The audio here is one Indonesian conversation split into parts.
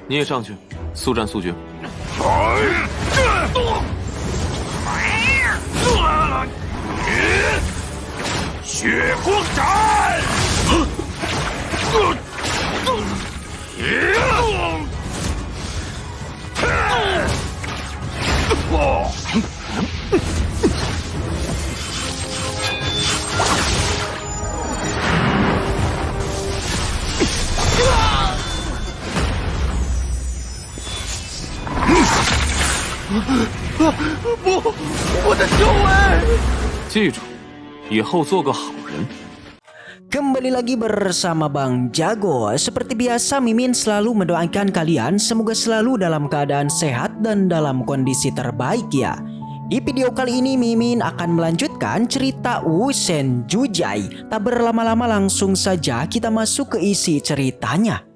你也上去，速战速决。血光斩！不，我的救位！记住，以后做个好人。 Kembali lagi bersama Bang Jago. Seperti biasa Mimin selalu mendoakan kalian semoga selalu dalam keadaan sehat dan dalam kondisi terbaik ya. Di video kali ini Mimin akan melanjutkan cerita Wu Shen Jujai. Tak berlama-lama langsung saja kita masuk ke isi ceritanya.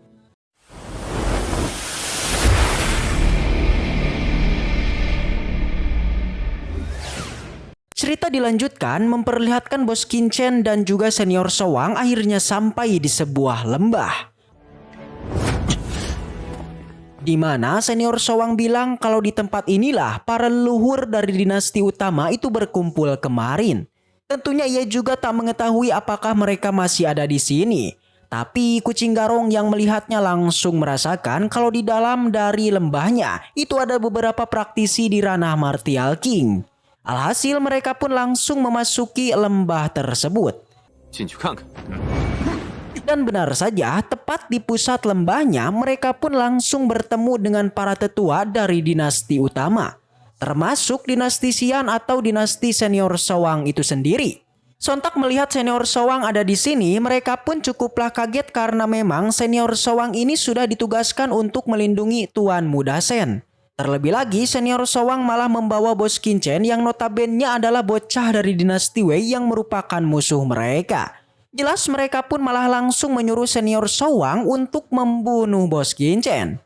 Cerita dilanjutkan memperlihatkan Bos Qingchen dan juga Senior Showang akhirnya sampai di sebuah lembah. Di mana Senior Showang bilang kalau di tempat inilah para leluhur dari dinasti utama itu berkumpul kemarin. Tentunya ia juga tak mengetahui apakah mereka masih ada di sini. Tapi kucing garong yang melihatnya langsung merasakan kalau di dalam dari lembahnya itu ada beberapa praktisi di ranah Martial King. Alhasil mereka pun langsung memasuki lembah tersebut. Dan benar saja, tepat di pusat lembahnya mereka pun langsung bertemu dengan para tetua dari dinasti utama. Termasuk dinasti Xian atau dinasti Senior Showang itu sendiri. Sontak melihat Senior Showang ada di sini, mereka pun cukuplah kaget karena memang Senior Showang ini sudah ditugaskan untuk melindungi Tuan Muda Shen. Terlebih lagi, Senior Showang malah membawa Bos Qingchen yang notabene adalah bocah dari dinasti Wei yang merupakan musuh mereka. Jelas mereka pun malah langsung menyuruh Senior Showang untuk membunuh Bos Qingchen.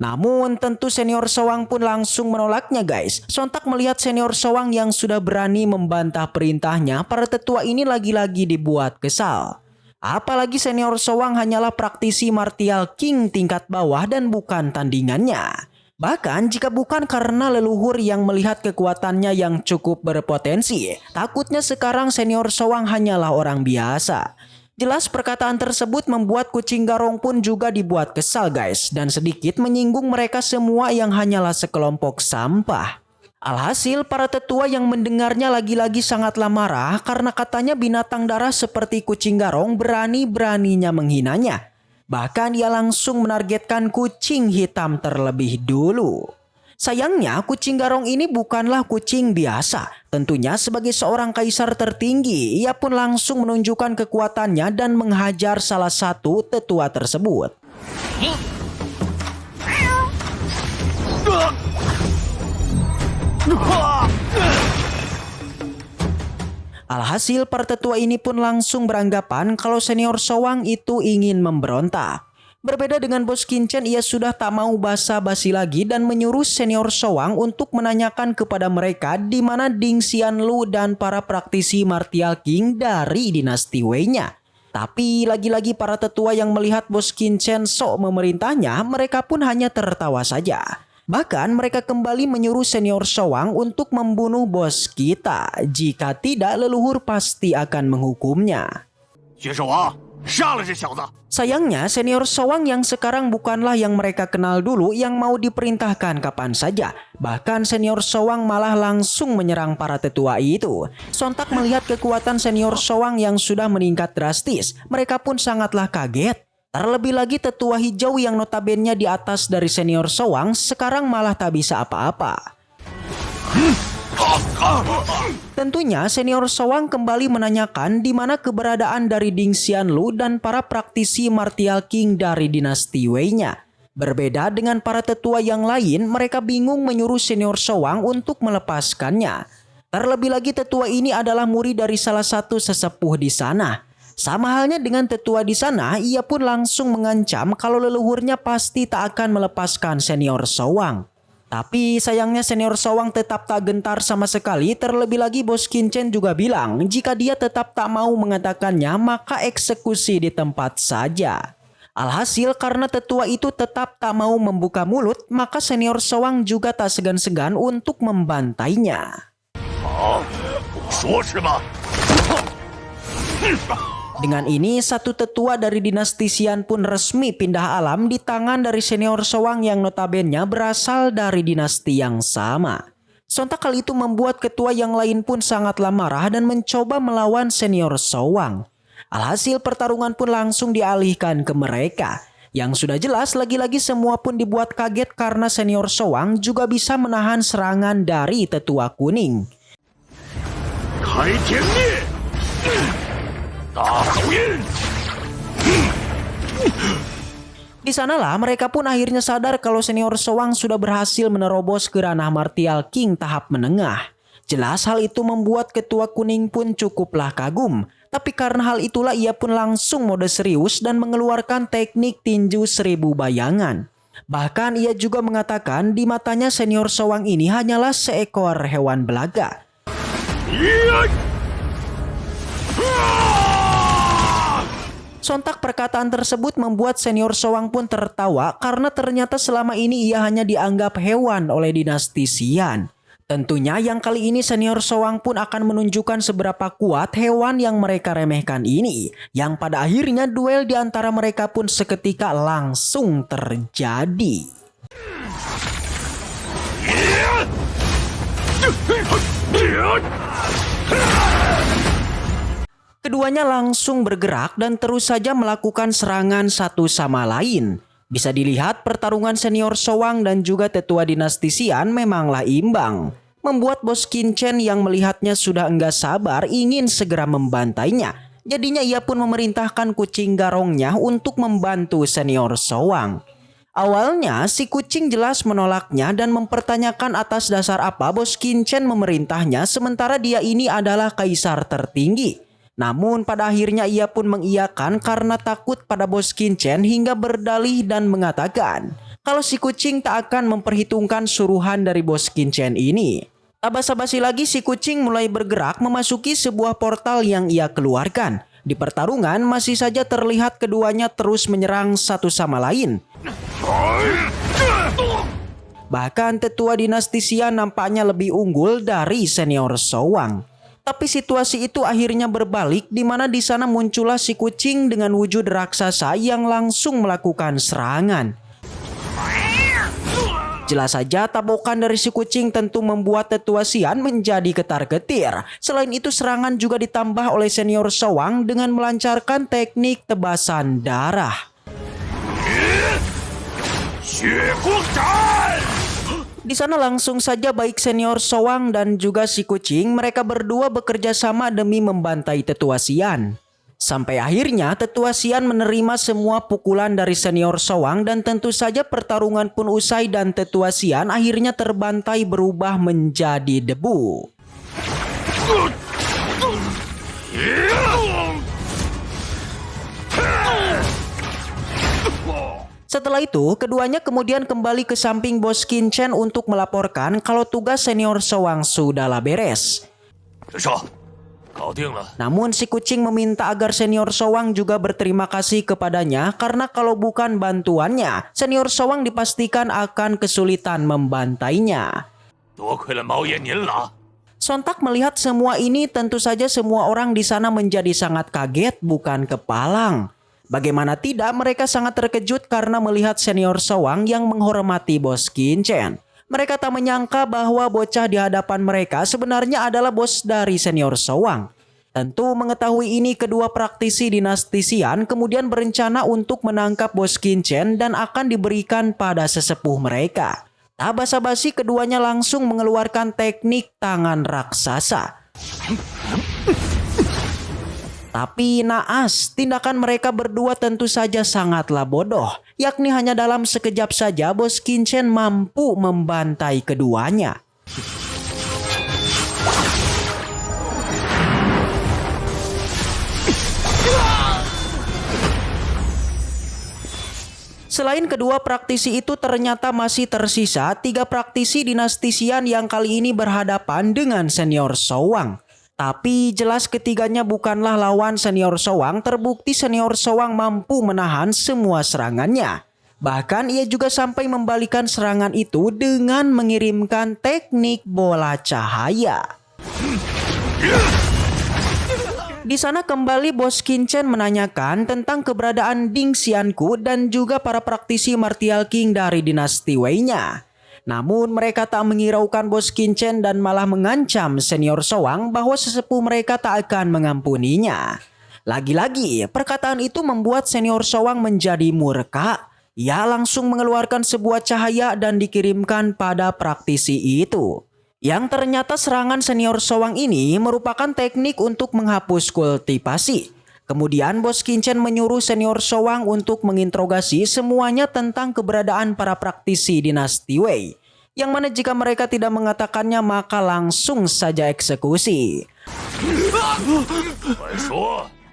Namun tentu Senior Showang pun langsung menolaknya guys. Sontak melihat Senior Showang yang sudah berani membantah perintahnya, para tetua ini lagi-lagi dibuat kesal. Apalagi Senior Showang hanyalah praktisi Martial King tingkat bawah dan bukan tandingannya. Bahkan jika bukan karena leluhur yang melihat kekuatannya yang cukup berpotensi, takutnya sekarang Senior Showang hanyalah orang biasa. Jelas perkataan tersebut membuat kucing garong pun juga dibuat kesal guys, dan sedikit menyinggung mereka semua yang hanyalah sekelompok sampah. Alhasil para tetua yang mendengarnya lagi-lagi sangatlah marah karena katanya binatang darah seperti kucing garong berani-beraninya menghinanya. Bahkan ia langsung menargetkan kucing hitam terlebih dulu. Sayangnya kucing garong ini bukanlah kucing biasa. Tentunya sebagai seorang kaisar tertinggi, ia pun langsung menunjukkan kekuatannya dan menghajar salah satu tetua tersebut. Alhasil para tetua ini pun langsung beranggapan kalau Senior Showang itu ingin memberontak. Berbeda dengan Bos Qingchen, ia sudah tak mau basa-basi lagi dan menyuruh Senior Showang untuk menanyakan kepada mereka di mana Ding Xianlu dan para praktisi Martial King dari dinasti Wei-nya. Tapi lagi-lagi para tetua yang melihat Bos Qingchen sok memerintahnya, mereka pun hanya tertawa saja. Bahkan mereka kembali menyuruh Senior Showang untuk membunuh bos kita. Jika tidak, leluhur pasti akan menghukumnya. Sayangnya Senior Showang yang sekarang bukanlah yang mereka kenal dulu yang mau diperintahkan kapan saja. Bahkan Senior Showang malah langsung menyerang para tetua itu. Sontak melihat kekuatan Senior Showang yang sudah meningkat drastis, mereka pun sangatlah kaget. Terlebih lagi tetua hijau yang notabene di atas dari Senior Showang sekarang malah tak bisa apa-apa. Tentunya Senior Showang kembali menanyakan di mana keberadaan dari Ding Xianlu dan para praktisi Martial King dari dinasti Wei-nya. Berbeda dengan para tetua yang lain, mereka bingung menyuruh Senior Showang untuk melepaskannya. Terlebih lagi tetua ini adalah murid dari salah satu sesepuh di sana. Sama halnya dengan tetua di sana, ia pun langsung mengancam kalau leluhurnya pasti tak akan melepaskan Senior Showang. Tapi sayangnya Senior Showang tetap tak gentar sama sekali. Terlebih lagi Bos Qingchen juga bilang jika dia tetap tak mau mengatakannya maka eksekusi di tempat saja. Alhasil karena tetua itu tetap tak mau membuka mulut, maka senior Soang juga tak segan-segan untuk membantainya. 不说是吗？ Dengan ini, satu tetua dari dinasti Xian pun resmi pindah alam di tangan dari senior Soang yang notabene berasal dari dinasti yang sama. Sontak hal itu membuat ketua yang lain pun sangatlah marah dan mencoba melawan senior Soang. Alhasil pertarungan pun langsung dialihkan ke mereka. Yang sudah jelas lagi-lagi semua pun dibuat kaget karena senior Soang juga bisa menahan serangan dari tetua kuning. 开天灭，大手印。 Di sanalah mereka pun akhirnya sadar kalau senior Soang sudah berhasil menerobos ke ranah martial king tahap menengah. Jelas hal itu membuat ketua kuning pun cukuplah kagum. Tapi karena hal itulah ia pun langsung mode serius dan mengeluarkan teknik tinju 1000 bayangan. Bahkan ia juga mengatakan di matanya senior Soang ini hanyalah seekor hewan belaga. Sontak perkataan tersebut membuat senior Soang pun tertawa karena ternyata selama ini ia hanya dianggap hewan oleh dinasti Xian. Tentunya yang kali ini senior Soang pun akan menunjukkan seberapa kuat hewan yang mereka remehkan ini. Yang pada akhirnya duel di antara mereka pun seketika langsung terjadi. Keduanya langsung bergerak dan terus saja melakukan serangan satu sama lain. Bisa dilihat pertarungan senior Soang dan juga tetua dinasti Xian memanglah imbang. Membuat bos Qin Chen yang melihatnya sudah enggak sabar ingin segera membantainya. Jadinya ia pun memerintahkan kucing garongnya untuk membantu senior Soang. Awalnya si kucing jelas menolaknya dan mempertanyakan atas dasar apa bos Qin Chen memerintahnya sementara dia ini adalah kaisar tertinggi. Namun pada akhirnya ia pun mengiyakan karena takut pada bos Qin Chen hingga berdalih dan mengatakan kalau si kucing tak akan memperhitungkan suruhan dari bos Qin Chen ini. Tak basa-basi lagi si kucing mulai bergerak memasuki sebuah portal yang ia keluarkan. Di pertarungan masih saja terlihat keduanya terus menyerang satu sama lain. Bahkan tetua dinasti Xian nampaknya lebih unggul dari senior Soang. Tapi situasi itu akhirnya berbalik di mana di sana muncullah si kucing dengan wujud raksasa yang langsung melakukan serangan. Jelas saja tabokan dari si kucing tentu membuat tetua Xian menjadi ketar-ketir. Selain itu serangan juga ditambah oleh senior Soang dengan melancarkan teknik tebasan darah. Di sana langsung saja baik senior Soang dan juga si kucing mereka berdua bekerja sama demi membantai tetua Xian. Sampai akhirnya tetua Xian menerima semua pukulan dari senior Soang dan tentu saja pertarungan pun usai dan tetua Xian akhirnya terbantai berubah menjadi debu. Setelah itu, keduanya kemudian kembali ke samping bos Qin Chen untuk melaporkan kalau tugas senior Soang sudahlah beres. Namun si kucing meminta agar senior Soang juga berterima kasih kepadanya karena kalau bukan bantuannya, senior Soang dipastikan akan kesulitan membantainya. Sontak melihat semua ini tentu saja semua orang di sana menjadi sangat kaget bukan kepalang. Bagaimana tidak mereka sangat terkejut karena melihat senior Soang yang menghormati bos Qin Chen. Mereka tak menyangka bahwa bocah di hadapan mereka sebenarnya adalah bos dari senior Soang. Tentu mengetahui ini kedua praktisi dinasti Xian kemudian berencana untuk menangkap bos Qin Chen dan akan diberikan pada sesepuh mereka. Tak basa-basi keduanya langsung mengeluarkan teknik tangan raksasa. Tapi naas, tindakan mereka berdua tentu saja sangatlah bodoh. Yakni hanya dalam sekejap saja bos Qin Chen mampu membantai keduanya. Selain kedua praktisi itu ternyata masih tersisa 3 praktisi dinasti Xian yang kali ini berhadapan dengan senior Soang. Tapi jelas ketiganya bukanlah lawan senior Soang. Terbukti senior Soang mampu menahan semua serangannya. Bahkan ia juga sampai membalikan serangan itu dengan mengirimkan teknik bola cahaya. Di sana kembali Bos Qichen menanyakan tentang keberadaan Ding Xianku dan juga para praktisi Martial King dari dinasti Wei-nya. Namun mereka tak menghiraukan Bos Qichen dan malah mengancam senior Soang bahwa sesepuh mereka tak akan mengampuninya. Lagi-lagi perkataan itu membuat senior Soang menjadi murka. Ia langsung mengeluarkan sebuah cahaya dan dikirimkan pada praktisi itu. Yang ternyata serangan senior Soang ini merupakan teknik untuk menghapus kultivasi. Kemudian Bos Qichen menyuruh senior Soang untuk menginterogasi semuanya tentang keberadaan para praktisi dinasti Wei. Yang mana jika mereka tidak mengatakannya maka langsung saja eksekusi.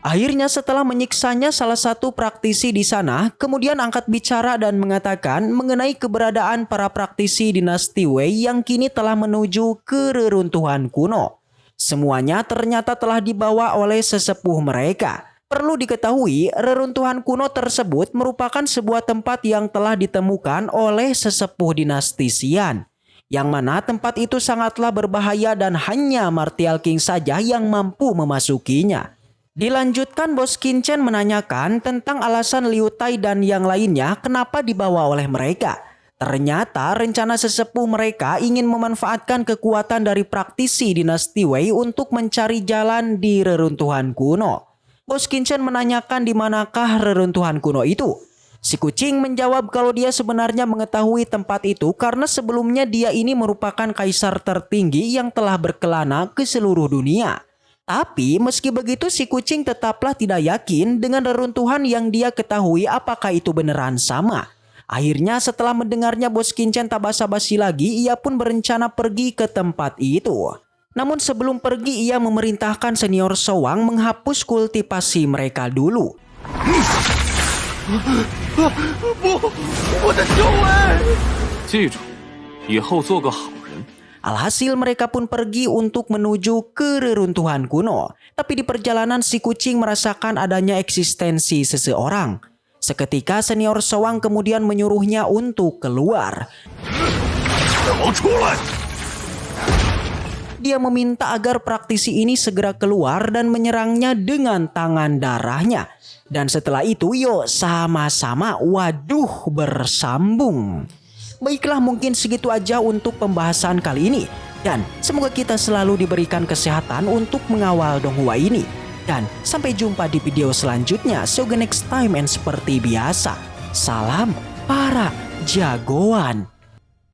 Akhirnya setelah menyiksanya salah satu praktisi di sana kemudian angkat bicara dan mengatakan mengenai keberadaan para praktisi dinasti Wei yang kini telah menuju ke reruntuhan kuno. Semuanya ternyata telah dibawa oleh sesepuh mereka. Perlu diketahui, reruntuhan kuno tersebut merupakan sebuah tempat yang telah ditemukan oleh sesepuh dinasti Xian. Yang mana tempat itu sangatlah berbahaya dan hanya Martial King saja yang mampu memasukinya. Dilanjutkan Bos Qichen menanyakan tentang alasan Liu Tai dan yang lainnya kenapa dibawa oleh mereka. Ternyata rencana sesepuh mereka ingin memanfaatkan kekuatan dari praktisi dinasti Wei untuk mencari jalan di reruntuhan kuno. Bos Qichen menanyakan di manakah reruntuhan kuno itu. Si kucing menjawab kalau dia sebenarnya mengetahui tempat itu karena sebelumnya dia ini merupakan kaisar tertinggi yang telah berkelana ke seluruh dunia. Tapi meski begitu si kucing tetaplah tidak yakin dengan reruntuhan yang dia ketahui apakah itu beneran sama. Akhirnya setelah mendengarnya Bos Qichen tak basa-basi lagi, ia pun berencana pergi ke tempat itu. Namun sebelum pergi ia memerintahkan senior Soang menghapus kultivasi mereka dulu. Alhasil mereka pun pergi untuk menuju ke reruntuhan kuno. Tapi di perjalanan si kucing merasakan adanya eksistensi seseorang. Seketika senior Soang kemudian menyuruhnya untuk keluar. Dia meminta agar praktisi ini segera keluar dan menyerangnya dengan tangan darahnya. Dan setelah itu yuk sama-sama bersambung. Baiklah mungkin segitu aja untuk pembahasan kali ini. Dan semoga kita selalu diberikan kesehatan untuk mengawal Donghua ini. Dan sampai jumpa di video selanjutnya. See you next time and seperti biasa. Salam para jagoan.